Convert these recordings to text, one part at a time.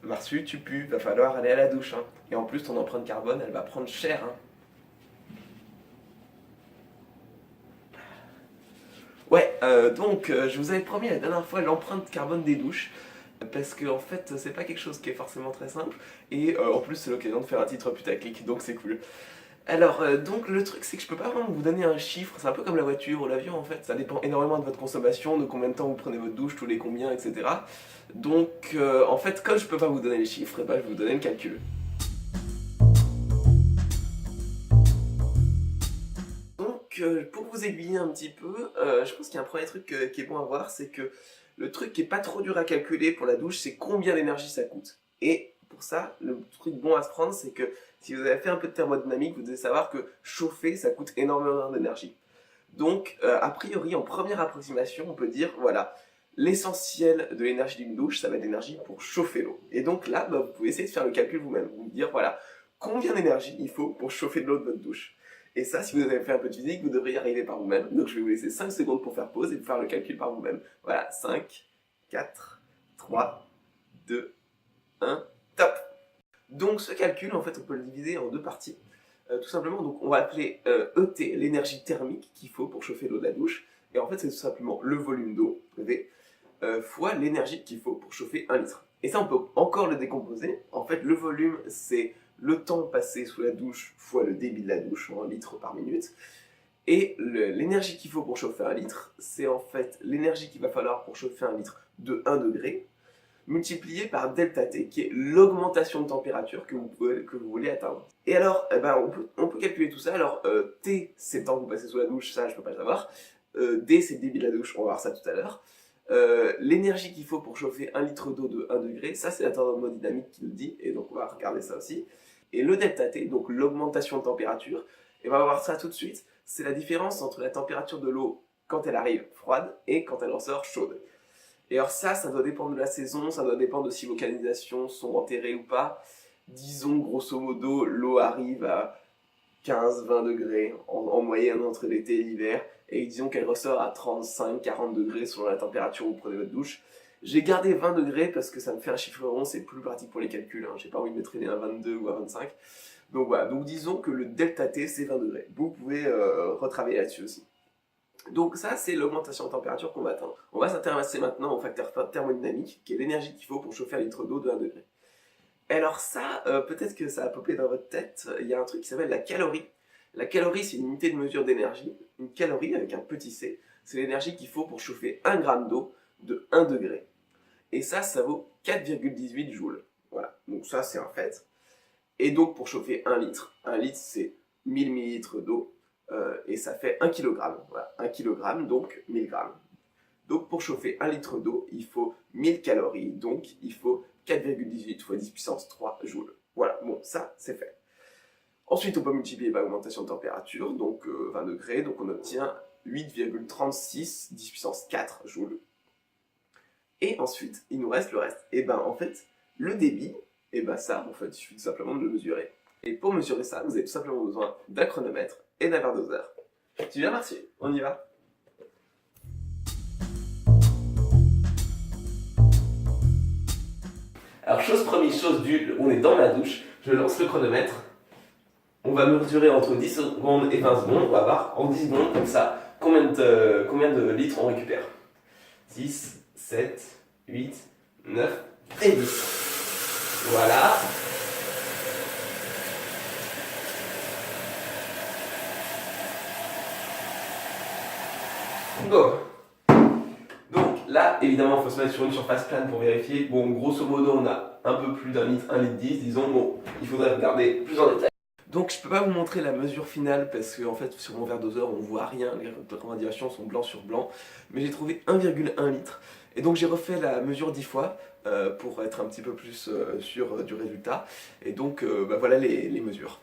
Marsu, tu pues, va falloir aller à la douche. Hein. Et en plus, ton empreinte carbone, elle va prendre cher. Hein. Ouais, je vous avais promis la dernière fois l'empreinte carbone des douches. Parce que en fait, c'est pas quelque chose qui est forcément très simple. Et en plus, c'est l'occasion de faire un titre putaclic, donc c'est cool. Alors, donc le truc, c'est que je peux pas vraiment vous donner un chiffre. C'est un peu comme la voiture ou l'avion en fait. Ça dépend énormément de votre consommation, de combien de temps vous prenez votre douche, tous les combien, etc. Donc, en fait, comme je peux pas vous donner les chiffres, eh ben, je vais vous donner le calcul. Donc, pour vous aiguiller un petit peu, je pense qu'il y a un premier truc qui est bon à voir, c'est que le truc qui est pas trop dur à calculer pour la douche, c'est combien d'énergie ça coûte. Et pour ça, le truc bon à se prendre, c'est que si vous avez fait un peu de thermodynamique, vous devez savoir que chauffer, ça coûte énormément d'énergie. Donc, a priori, en première approximation, on peut dire, voilà, l'essentiel de l'énergie d'une douche, ça va être l'énergie pour chauffer l'eau. Et donc là, vous pouvez essayer de faire le calcul vous-même. Vous dire, voilà, combien d'énergie il faut pour chauffer de l'eau de votre douche. Et ça, si vous avez fait un peu de physique, vous devriez y arriver par vous-même. Donc je vais vous laisser 5 secondes pour faire pause et pour faire le calcul par vous-même. Voilà, 5, 4, 3, 2, 1, top. Donc ce calcul, en fait, on peut le diviser en deux parties. Tout simplement, donc on va appeler ET, l'énergie thermique qu'il faut pour chauffer l'eau de la douche. Et en fait, c'est tout simplement le volume d'eau, V, fois l'énergie qu'il faut pour chauffer 1 litre. Et ça, on peut encore le décomposer. En fait, le volume, c'est le temps passé sous la douche fois le débit de la douche, en litres par minute. Et l'énergie qu'il faut pour chauffer 1 litre, c'est en fait l'énergie qu'il va falloir pour chauffer 1 litre de 1 degré, multiplié par delta T, qui est l'augmentation de température que vous voulez atteindre. Et alors, on peut calculer tout ça. Alors, T, c'est le temps que vous passez sous la douche, ça, je peux pas le savoir. D, c'est le débit de la douche, on va voir ça tout à l'heure. L'énergie qu'il faut pour chauffer 1 litre d'eau de 1 degré, ça c'est la thermodynamique qui le dit, et donc on va regarder ça aussi. Et le delta T, donc l'augmentation de température, et on va voir ça tout de suite, c'est la différence entre la température de l'eau quand elle arrive froide et quand elle en sort chaude. Et alors ça doit dépendre de la saison, ça doit dépendre de si vos canalisations sont enterrées ou pas. Disons grosso modo, l'eau arrive à 15-20 degrés en moyenne entre l'été et l'hiver, et disons qu'elle ressort à 35-40 degrés selon la température où vous prenez votre douche. J'ai gardé 20 degrés parce que ça me fait un chiffre rond, c'est plus pratique pour les calculs, hein. J'ai pas envie de me traîner à 22 ou à 25. Donc voilà, donc disons que le delta T c'est 20 degrés. Vous pouvez retravailler là-dessus aussi. Donc ça c'est l'augmentation de température qu'on va atteindre. On va s'intéresser maintenant au facteur thermodynamique, qui est l'énergie qu'il faut pour chauffer un litre d'eau de 1 degré. Alors ça, peut-être que ça a popé dans votre tête, il y a un truc qui s'appelle la calorie. La calorie, c'est une unité de mesure d'énergie. Une calorie, avec un petit c, c'est l'énergie qu'il faut pour chauffer 1 gramme d'eau de 1 degré. Et ça vaut 4,18 joules. Voilà, donc ça, c'est un fait. Et donc, pour chauffer 1 litre c'est 1000 millilitres d'eau, et ça fait 1 kg. Voilà, 1 kg, donc 1000 grammes. Donc, pour chauffer 1 litre d'eau, il faut 1000 calories, donc il faut 4,18 fois 10 puissance 3 joules. Voilà, bon, ça, c'est fait. Ensuite, on peut multiplier par l'augmentation de température, donc 20 degrés, donc on obtient 8,36 10 puissance 4 joules. Et ensuite, il nous reste le reste. Et ben, en fait, le débit, et ben ça, en fait, il suffit tout simplement de le mesurer. Et pour mesurer ça, vous avez tout simplement besoin d'un chronomètre et d'un verre doseur. Tu viens, merci, on y va. Alors, chose promise, chose due, on est dans la douche, je lance le chronomètre. On va mesurer entre 10 secondes et 20 secondes, on va voir en 10 secondes comme ça combien de litres on récupère. 10, 7, 8, 9 et 10. Voilà. Go. Donc là, évidemment, il faut se mettre sur une surface plane pour vérifier. Bon, grosso modo, on a un peu plus d'1 litre, 1 litre 10, disons. Bon, il faudrait regarder plus en détail. Donc je peux pas vous montrer la mesure finale parce que en fait sur mon verre doseur on voit rien, les radiations sont blanc sur blanc, mais j'ai trouvé 1,1 litre et donc j'ai refait la mesure 10 fois pour être un petit peu plus sûr du résultat, et donc voilà les mesures.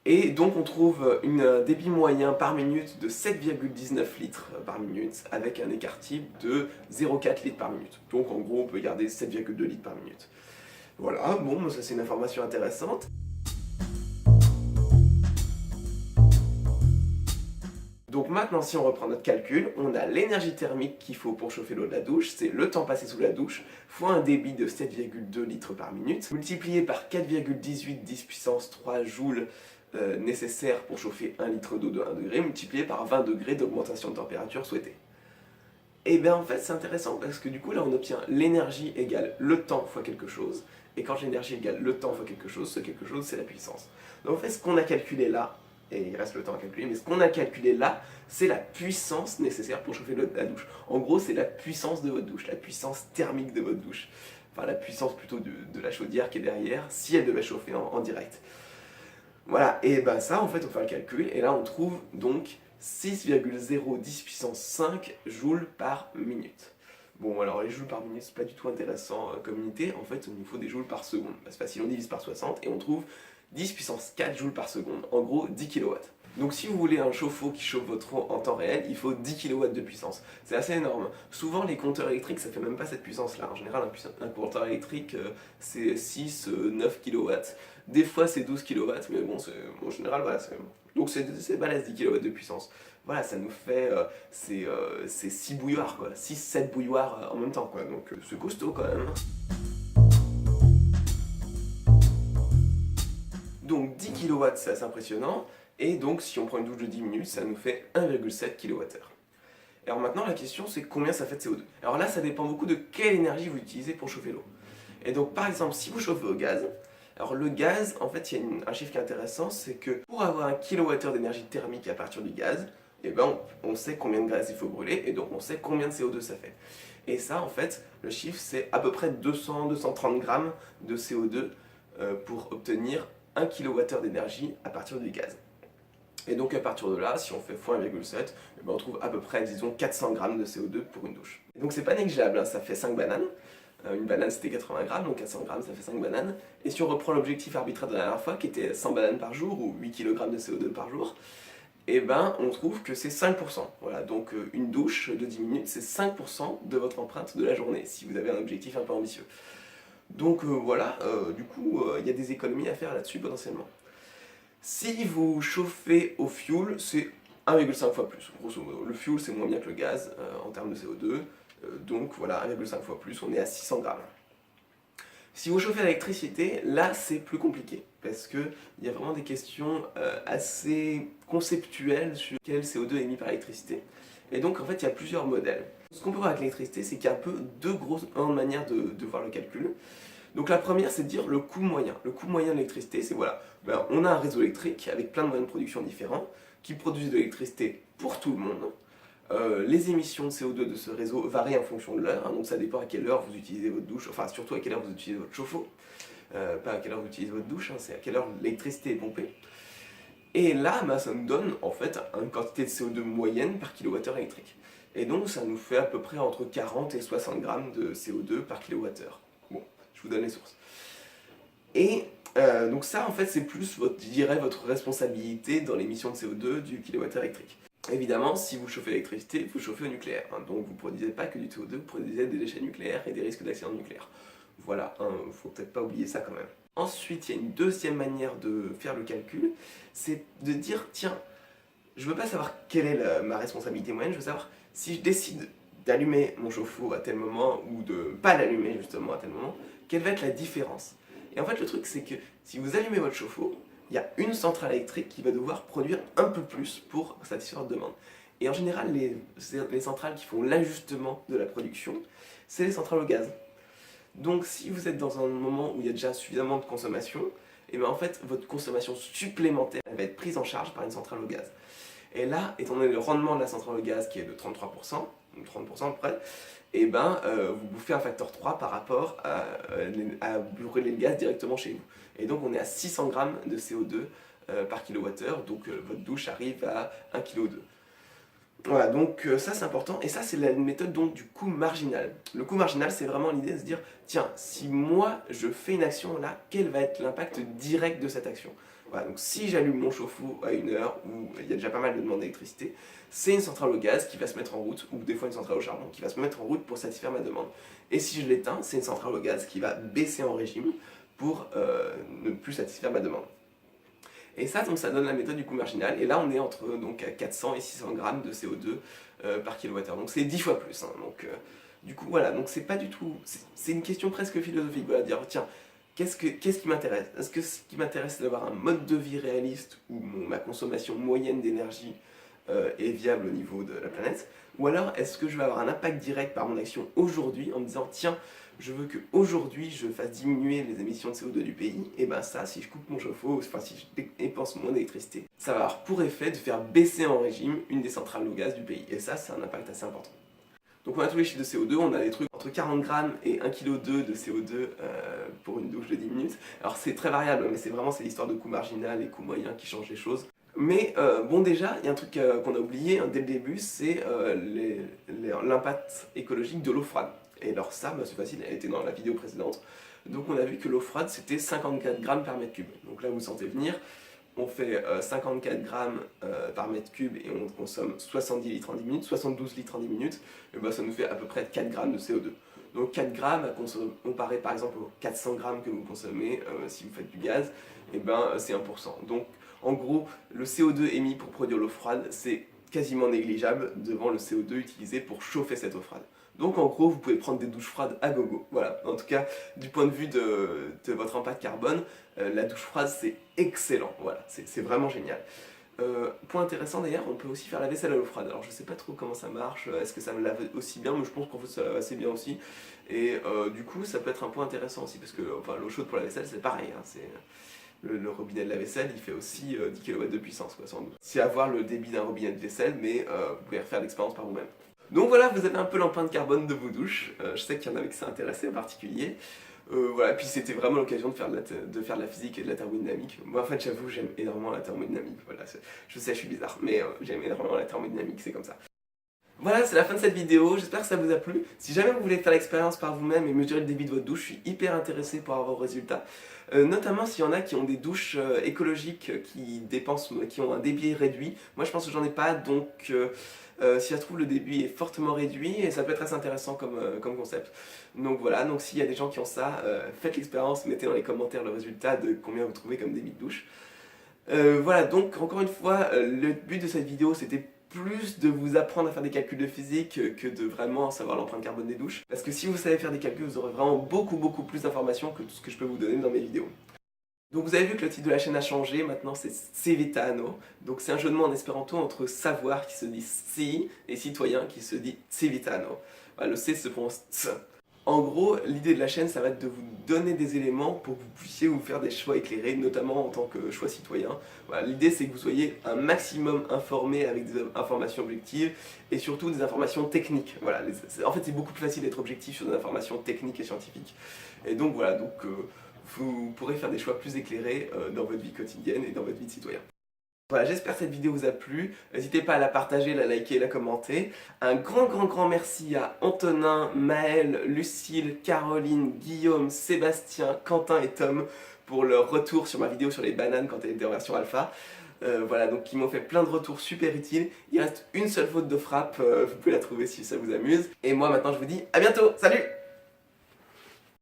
Et donc on trouve un débit moyen par minute de 7,19 litres par minute avec un écart type de 0,4 litres par minute. Donc en gros on peut garder 7,2 litres par minute. Voilà, bon ça c'est une information intéressante. Donc maintenant, si on reprend notre calcul, on a l'énergie thermique qu'il faut pour chauffer l'eau de la douche, c'est le temps passé sous la douche, fois un débit de 7,2 litres par minute, multiplié par 4,18 10 puissance 3 joules nécessaires pour chauffer 1 litre d'eau de 1 degré, multiplié par 20 degrés d'augmentation de température souhaitée. Et bien en fait c'est intéressant parce que du coup là on obtient l'énergie égale le temps fois quelque chose, et quand l'énergie égale le temps fois quelque chose, ce quelque chose c'est la puissance. Donc en fait ce qu'on a calculé là, et il reste le temps à calculer, mais ce qu'on a calculé là, c'est la puissance nécessaire pour chauffer la douche. En gros c'est la puissance de votre douche, la puissance thermique de votre douche. Enfin la puissance plutôt de la chaudière qui est derrière, si elle devait chauffer en direct. Voilà, et ben ça en fait on fait le calcul, et là on trouve donc 6,010 puissance 5 joules par minute. Bon alors les joules par minute c'est pas du tout intéressant comme unité, en fait il nous faut des joules par seconde. C'est facile, on divise par 60 et on trouve 10 puissance 4 joules par seconde, en gros 10 kW. Donc si vous voulez un chauffe-eau qui chauffe votre eau en temps réel, il faut 10 kW de puissance. C'est assez énorme. Souvent les compteurs électriques ça fait même pas cette puissance-là. En général un compteur électrique c'est 6-9 kW. Des fois c'est 12 kW, mais bon en général voilà. Donc c'est balèze 10 kW de puissance. Voilà, ça nous fait c'est 6 bouilloires quoi, 6-7 bouilloires en même temps quoi. Donc c'est costaud quand même. Donc 10 kW c'est assez impressionnant. Et donc si on prend une douche de 10 minutes, ça nous fait 1,7 kWh. Alors maintenant la question c'est combien ça fait de CO2. Alors là ça dépend beaucoup de quelle énergie vous utilisez pour chauffer l'eau. Et donc par exemple si vous chauffez au gaz, alors le gaz en fait il y a un chiffre qui est intéressant, c'est que pour avoir 1 kWh d'énergie thermique à partir du gaz, eh ben on sait combien de gaz il faut brûler et donc on sait combien de CO2 ça fait. Et ça en fait le chiffre c'est à peu près 200-230 grammes de CO2 pour obtenir 1 kWh d'énergie à partir du gaz. Et donc à partir de là, si on fait x 1,7, eh ben on trouve à peu près, disons, 400 grammes de CO2 pour une douche. Et donc c'est pas négligeable, hein, ça fait 5 bananes. Une banane c'était 80 grammes, donc 400 grammes ça fait 5 bananes. Et si on reprend l'objectif arbitraire de la dernière fois, qui était 100 bananes par jour, ou 8 kg de CO2 par jour, et ben on trouve que c'est 5%. Voilà, donc une douche de 10 minutes, c'est 5% de votre empreinte de la journée, si vous avez un objectif un peu ambitieux. Donc voilà, du coup, il y a des économies à faire là-dessus potentiellement. Si vous chauffez au fioul, c'est 1,5 fois plus, grosso modo. Le fioul c'est moins bien que le gaz en termes de CO2, donc voilà, 1,5 fois plus, on est à 600 grammes. Si vous chauffez à l'électricité, là c'est plus compliqué, parce qu'il y a vraiment des questions assez conceptuelles sur quel CO2 est émis par l'électricité. Et donc en fait il y a plusieurs modèles. Ce qu'on peut voir avec l'électricité, c'est qu'il y a un peu deux grosses manières de voir le calcul. Donc la première c'est de dire le coût moyen. Le coût moyen de l'électricité c'est voilà, on a un réseau électrique avec plein de moyens de production différents qui produisent de l'électricité pour tout le monde. Les émissions de CO2 de ce réseau varient en fonction de l'heure, hein, donc ça dépend à quelle heure vous utilisez votre douche, enfin surtout à quelle heure vous utilisez votre chauffe-eau, pas à quelle heure vous utilisez votre douche, hein, c'est à quelle heure l'électricité est pompée. Et là ça nous donne en fait une quantité de CO2 moyenne par kilowattheure électrique. Et donc ça nous fait à peu près entre 40 et 60 grammes de CO2 par kilowattheure. Bon, je vous donne les sources. Et donc ça en fait c'est plus je dirais votre responsabilité dans l'émission de CO2 du kilowattheure électrique. Évidemment, si vous chauffez l'électricité, vous chauffez au nucléaire, hein, donc vous ne produisez pas que du CO2, vous produisez des déchets nucléaires et des risques d'accident nucléaire. Voilà, il ne faut peut-être pas oublier ça quand même. Ensuite, il y a une deuxième manière de faire le calcul, c'est de dire, tiens, je veux pas savoir quelle est ma responsabilité moyenne, je veux savoir si je décide d'allumer mon chauffe-eau à tel moment ou de ne pas l'allumer justement à tel moment, quelle va être la différence. Et en fait, le truc, c'est que si vous allumez votre chauffe-eau, il y a une centrale électrique qui va devoir produire un peu plus pour satisfaire votre demande. Et en général, les centrales qui font l'ajustement de la production, c'est les centrales au gaz. Donc si vous êtes dans un moment où il y a déjà suffisamment de consommation, et bien en fait, votre consommation supplémentaire va être prise en charge par une centrale au gaz. Et là, étant donné le rendement de la centrale au gaz qui est de 33%, ou 30% à peu près, et ben vous bouffez un facteur 3 par rapport à brûler le gaz directement chez vous. Et donc on est à 600 grammes de CO2 par kilowattheure, donc votre douche arrive à 1,2 kg. Voilà, donc ça c'est important, et ça c'est la méthode donc du coût marginal. Le coût marginal c'est vraiment l'idée de se dire, tiens, si moi je fais une action là, quel va être l'impact direct de cette action? Voilà, donc si j'allume mon chauffe-eau à une heure où il y a déjà pas mal de demandes d'électricité, c'est une centrale au gaz qui va se mettre en route, ou des fois une centrale au charbon qui va se mettre en route pour satisfaire ma demande. Et si je l'éteins, c'est une centrale au gaz qui va baisser en régime pour ne plus satisfaire ma demande. Et ça, donc, ça donne la méthode du coût marginal. Et là, on est entre donc, 400 et 600 grammes de CO2 par kilowattheure. Donc c'est 10 fois plus. Hein. Donc, du coup, voilà. Donc c'est pas du tout... C'est une question presque philosophique. Voilà, dire, tiens, qu'est-ce qui m'intéresse? Est-ce que ce qui m'intéresse, c'est d'avoir un mode de vie réaliste où ma consommation moyenne d'énergie est viable au niveau de la planète? Ou alors, est-ce que je vais avoir un impact direct par mon action aujourd'hui en me disant, tiens, je veux qu'aujourd'hui je fasse diminuer les émissions de CO2 du pays, et ben ça, si je coupe mon chauffe-eau, enfin si je dépense moins d'électricité, ça va avoir pour effet de faire baisser en régime une des centrales au gaz du pays. Et ça, c'est un impact assez important. Donc on a tous les chiffres de CO2, on a des trucs entre 40 grammes et 1,2 kg de CO2 pour une douche de 10 minutes. Alors c'est très variable, mais c'est l'histoire de coût marginal et coût moyen qui changent les choses. Mais bon, déjà, il y a un truc qu'on a oublié hein, dès le début, c'est l'impact écologique de l'eau froide. Et alors ça, bah, c'est facile, elle était dans la vidéo précédente. Donc on a vu que l'eau froide, c'était 54 grammes par mètre cube. Donc là, vous sentez venir, on fait 54 grammes par mètre cube et on consomme 70 litres en 10 minutes, 72 litres en 10 minutes, et bah, ça nous fait à peu près 4 grammes de CO2. Donc 4 grammes, comparé par exemple aux 400 grammes que vous consommez si vous faites du gaz, et ben c'est 1%. Donc en gros, le CO2 émis pour produire l'eau froide, c'est quasiment négligeable devant le CO2 utilisé pour chauffer cette eau froide. Donc en gros, vous pouvez prendre des douches froides à gogo. Voilà, en tout cas, du point de vue de votre impact carbone, la douche froide c'est excellent, voilà, c'est vraiment génial. Point intéressant d'ailleurs, on peut aussi faire la vaisselle à l'eau froide. Alors je sais pas trop comment ça marche, est-ce que ça me lave aussi bien, mais je pense qu'en fait ça lave assez bien aussi. Et du coup, ça peut être un point intéressant aussi, parce que enfin, l'eau chaude pour la vaisselle c'est pareil, hein, le robinet de la vaisselle, il fait aussi 10 kW de puissance, quoi, sans doute. C'est avoir le débit d'un robinet de vaisselle, mais vous pouvez refaire l'expérience par vous-même. Donc voilà, vous avez un peu l'empreinte carbone de vos douches. Je sais qu'il y en avait qui s'est intéressé en particulier. Voilà, puis c'était vraiment l'occasion de faire de la physique et de la thermodynamique. Moi en fait j'avoue j'aime énormément la thermodynamique, voilà, je sais je suis bizarre, mais j'aime énormément la thermodynamique, c'est comme ça. Voilà, c'est la fin de cette vidéo, j'espère que ça vous a plu. Si jamais vous voulez faire l'expérience par vous-même et mesurer le débit de votre douche, je suis hyper intéressé pour avoir vos résultats. Notamment s'il y en a qui ont des douches écologiques qui ont un débit réduit. Moi je pense que j'en ai pas, donc si ça se trouve le débit est fortement réduit et ça peut être assez intéressant comme concept. Donc voilà, donc s'il y a des gens qui ont ça, faites l'expérience, mettez dans les commentaires le résultat de combien vous trouvez comme débit de douche. Voilà, donc encore une fois, le but de cette vidéo c'était plus de vous apprendre à faire des calculs de physique que de vraiment savoir l'empreinte carbone des douches. Parce que si vous savez faire des calculs, vous aurez vraiment beaucoup plus d'informations que tout ce que je peux vous donner dans mes vidéos. Donc vous avez vu que le titre de la chaîne a changé, maintenant c'est Civitano. Donc c'est un jeu de mots en espéranto entre savoir qui se dit si et citoyen qui se dit Civitano. Voilà, le C se prononce ts. En gros, l'idée de la chaîne, ça va être de vous donner des éléments pour que vous puissiez vous faire des choix éclairés, notamment en tant que choix citoyen. Voilà, l'idée c'est que vous soyez un maximum informé avec des informations objectives et surtout des informations techniques. Voilà, en fait c'est beaucoup plus facile d'être objectif sur des informations techniques et scientifiques. Et donc voilà, vous pourrez faire des choix plus éclairés dans votre vie quotidienne et dans votre vie de citoyen. Voilà, j'espère que cette vidéo vous a plu. N'hésitez pas à la partager, la liker, la commenter. Un grand merci à Antonin, Maël, Lucille, Caroline, Guillaume, Sébastien, Quentin et Tom pour leur retour sur ma vidéo sur les bananes quand elle était en version alpha. Voilà, donc ils m'ont fait plein de retours super utiles. Il reste une seule faute de frappe, vous pouvez la trouver si ça vous amuse. Et moi maintenant je vous dis à bientôt, salut!